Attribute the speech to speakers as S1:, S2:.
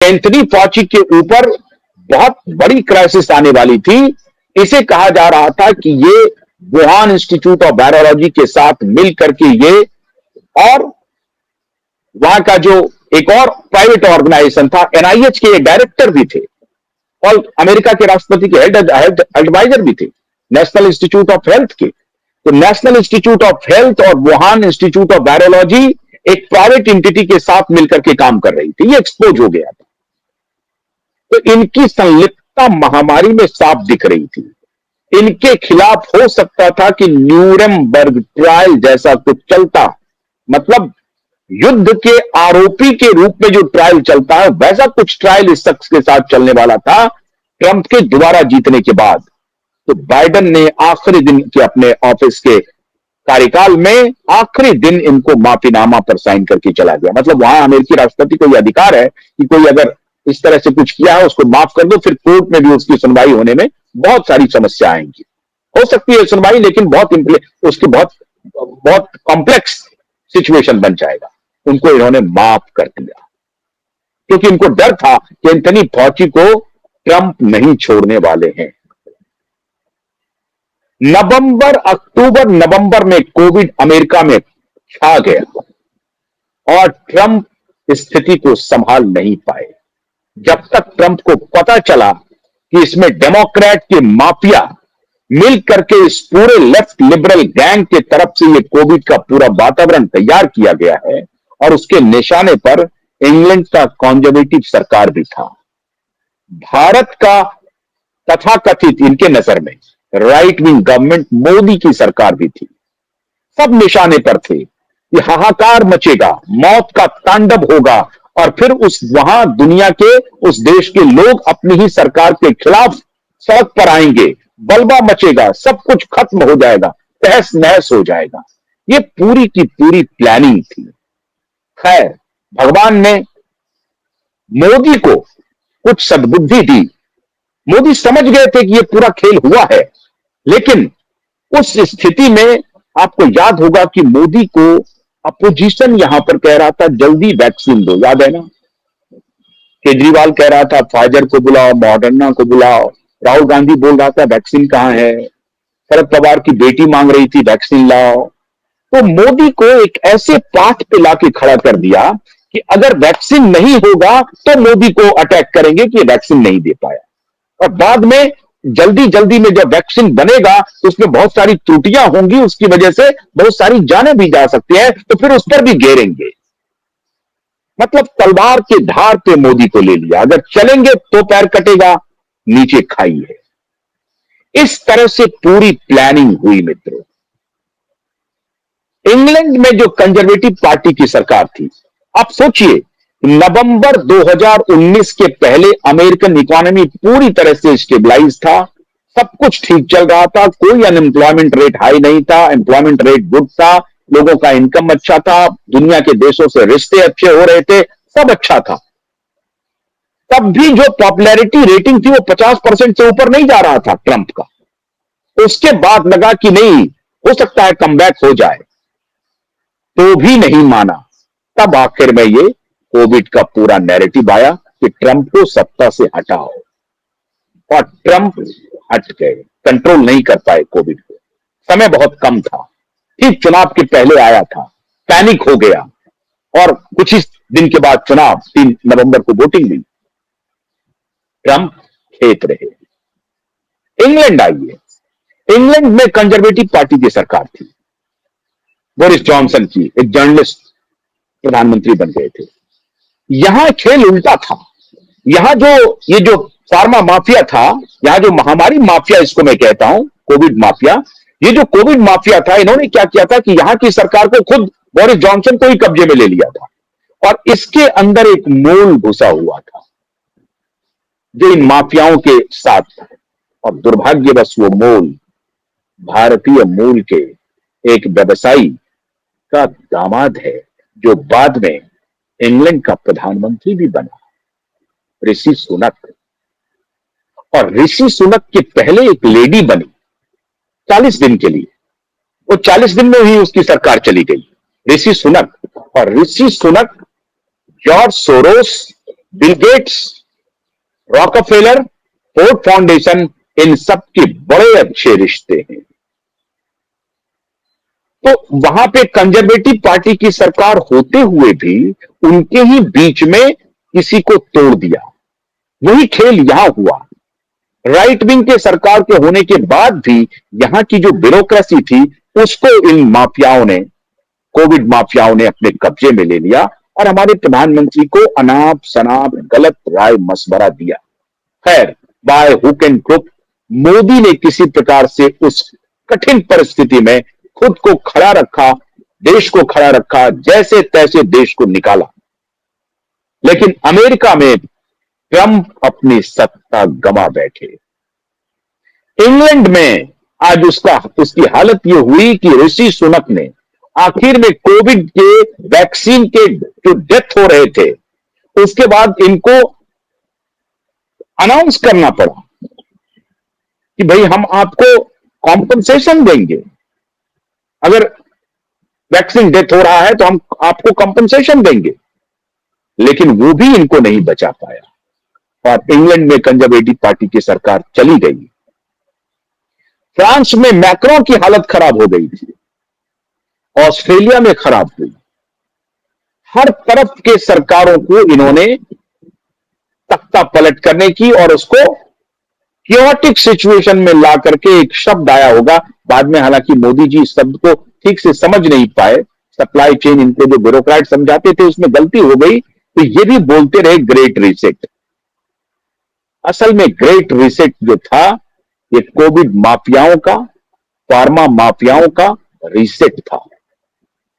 S1: Anthony फॉची के ऊपर बहुत बड़ी क्राइसिस आने वाली थी। इसे कहा जा रहा था कि ये वुहान इंस्टीट्यूट ऑफ वायरोलॉजी के साथ मिल करके ये, और वहां का जो एक और प्राइवेट ऑर्गेनाइजेशन था, एनआईएच के डायरेक्टर भी थे और अमेरिका के राष्ट्रपति के हेल्थ एडवाइजर भी थे, नेशनल इंस्टीट्यूट ऑफ हेल्थ के। तो नेशनल इंस्टीट्यूट ऑफ हेल्थ और वुहान इंस्टीट्यूट ऑफ वायरोलॉजी एक प्राइवेट एंटिटी के साथ मिलकर के काम कर रही थी। ये एक्सपोज हो गया था। तो इनकी संलिप्तता महामारी में साफ दिख रही थी। इनके खिलाफ हो सकता था कि न्यूरेमबर्ग ट्रायल जैसा कुछ चलता, मतलब युद्ध के आरोपी के रूप में जो ट्रायल चलता है वैसा कुछ ट्रायल इस शख्स के साथ चलने वाला था ट्रंप के दोबारा जीतने के बाद। तो बाइडेन ने आखिरी दिन के अपने ऑफिस के कार्यकाल में आखिरी दिन इनको माफीनामा पर साइन करके चला गया। मतलब वहां अमेरिकी राष्ट्रपति को यह अधिकार है कि कोई अगर इस तरह से कुछ किया है उसको माफ कर दो, फिर कोर्ट में भी उसकी सुनवाई होने में बहुत सारी समस्या आएंगी। हो सकती है सुनवाई, लेकिन उसकी बहुत कॉम्प्लेक्स सिचुएशन बन जाएगा। उनको इन्होंने माफ कर दिया क्योंकि इनको डर था कि एंथनी फॉची को ट्रंप नहीं छोड़ने वाले हैं। अक्टूबर नवंबर में कोविड अमेरिका में छा गया और ट्रंप स्थिति को संभाल नहीं पाए। जब तक ट्रंप को पता चला कि इसमें डेमोक्रेट के माफिया मिल करके इस पूरे लेफ्ट लिबरल गैंग के तरफ से ये कोविड का पूरा वातावरण तैयार किया गया है और उसके निशाने पर इंग्लैंड का कंजर्वेटिव सरकार भी था, भारत का तथाकथित इनके नजर में राइट विंग गवर्नमेंट मोदी की सरकार भी थी, सब निशाने पर थे। ये हाहाकार मचेगा, मौत का तांडव होगा और फिर वहां दुनिया के उस देश के लोग अपनी ही सरकार के खिलाफ सड़क पर आएंगे, बलबा मचेगा, सब कुछ खत्म हो जाएगा, तहस नहस हो जाएगा। ये पूरी की पूरी प्लानिंग थी। खैर, भगवान ने मोदी को कुछ सद्बुद्धि दी। मोदी समझ गए थे कि ये पूरा खेल हुआ है, लेकिन उस स्थिति में आपको याद होगा कि मोदी को अपोजिशन यहां पर कह रहा था जल्दी वैक्सीन दो, याद है ना? केजरीवाल कह रहा था फाइजर को बुलाओ, मॉडर्ना को बुलाओ, राहुल गांधी बोल रहा था वैक्सीन कहां है, शरद पवार की बेटी मांग रही थी वैक्सीन लाओ। तो मोदी को एक ऐसे पाठ पे लाके खड़ा कर दिया कि अगर वैक्सीन नहीं होगा तो मोदी को अटैक करेंगे कि वैक्सीन नहीं दे पाया, और बाद में जल्दी जल्दी में जब वैक्सीन बनेगा तो उसमें बहुत सारी त्रुटियां होंगी, उसकी वजह से बहुत सारी जानें भी जा सकती हैं, तो फिर उस पर भी घेरेंगे। मतलब तलवार के धार पे मोदी को ले लिया, अगर चलेंगे तो पैर कटेगा, नीचे खाई है। इस तरह से पूरी प्लानिंग हुई मित्रों। इंग्लैंड में जो कंजर्वेटिव पार्टी की सरकार थी, आप सोचिए नवंबर 2019 के पहले अमेरिकन इकोनॉमी पूरी तरह से स्टेबलाइज था, सब कुछ ठीक चल रहा था, कोई अनएम्प्लॉयमेंट रेट हाई नहीं था, एम्प्लॉयमेंट रेट गुड था, लोगों का इनकम अच्छा था, दुनिया के देशों से रिश्ते अच्छे हो रहे थे, सब अच्छा था। तब भी जो पॉपुलैरिटी रेटिंग थी वो 50% से ऊपर नहीं जा रहा था ट्रंप का। उसके बाद लगा कि नहीं, हो सकता है कमबैक हो जाए, तो भी नहीं माना। तब आखिर में ये कोविड का पूरा नैरेटिव आया कि ट्रंप को सत्ता से हटाओ, और ट्रंप हट गए, कंट्रोल नहीं कर पाए कोविड को। समय बहुत कम था, ठीक चुनाव के पहले आया था, पैनिक हो गया और कुछ ही दिन के बाद चुनाव, 3 नवंबर को वोटिंग हुई, ट्रंप खेत रहे। इंग्लैंड आइए, इंग्लैंड में कंजर्वेटिव पार्टी की सरकार थी, बोरिस जॉनसन की, एक जर्नलिस्ट प्रधानमंत्री बन गए थे। यहां खेल उल्टा था। यहां ये जो फार्मा माफिया था, यहां जो महामारी माफिया इसको मैं कहता हूं, कोविड माफिया, ये जो कोविड माफिया था, इन्होंने क्या किया था कि यहां की सरकार को खुद बोरिस जॉनसन को ही कब्जे में ले लिया था, और इसके अंदर एक मोल घुसा हुआ था जो इन माफियाओं के साथ था, और दुर्भाग्यवश वो मोल भारतीय मूल के एक व्यवसायी का दामाद है, जो बाद में इंग्लैंड का प्रधानमंत्री भी बना, ऋषि सुनक। और ऋषि सुनक के पहले एक लेडी बनी 40 दिन के लिए, वो 40 दिन में ही उसकी सरकार चली गई, ऋषि सुनक। और Rishi Sunak George Soros Bill Gates, Rockefeller, Ford foundation, इन सब के बड़े अच्छे रिश्ते हैं। तो वहां पे कंजर्वेटिव पार्टी की सरकार होते हुए भी उनके ही बीच में किसी को तोड़ दिया। वही खेल यहां हुआ। राइट विंग के सरकार के होने के बाद भी यहां की जो ब्यूरोक्रेसी थी उसको इन माफियाओं ने, कोविड माफियाओं ने अपने कब्जे में ले लिया और हमारे प्रधानमंत्री को अनाप शनाप गलत राय मशवरा दिया। खैर, by hook and crook Modi ने किसी प्रकार से उस कठिन परिस्थिति में खुद को खड़ा रखा, देश को खड़ा रखा, जैसे तैसे देश को निकाला। लेकिन अमेरिका में ट्रंप अपनी सत्ता गंवा बैठे। इंग्लैंड में आज उसकी हालत यह हुई कि ऋषि सुनक ने आखिर में कोविड के वैक्सीन के जो डेथ हो रहे थे उसके बाद इनको अनाउंस करना पड़ा कि भाई हम आपको कॉम्पनसेशन देंगे, अगर वैक्सीन डेथ हो रहा है तो हम आपको कॉम्पनसेशन देंगे। लेकिन वो भी इनको नहीं बचा पाया और इंग्लैंड में कंजर्वेटिव पार्टी की सरकार चली गई। फ्रांस में मैक्रों की हालत खराब हो गई थी, ऑस्ट्रेलिया में खराब हुई। हर तरफ के सरकारों को इन्होंने तख्ता पलट करने की और उसको क्योटिक सिचुएशन में ला करके, एक शब्द आया होगा बाद में, हालांकि मोदी जी इस शब्द को ठीक से समझ नहीं पाए, सप्लाई चेन इनको जो ब्यूरोक्रेट समझाते थे उसमें गलती हो गई, तो ये भी बोलते रहे ग्रेट रीसेट। असल में ग्रेट रीसेट जो था ये कोविड माफियाओं का, फार्मा माफियाओं का रीसेट था।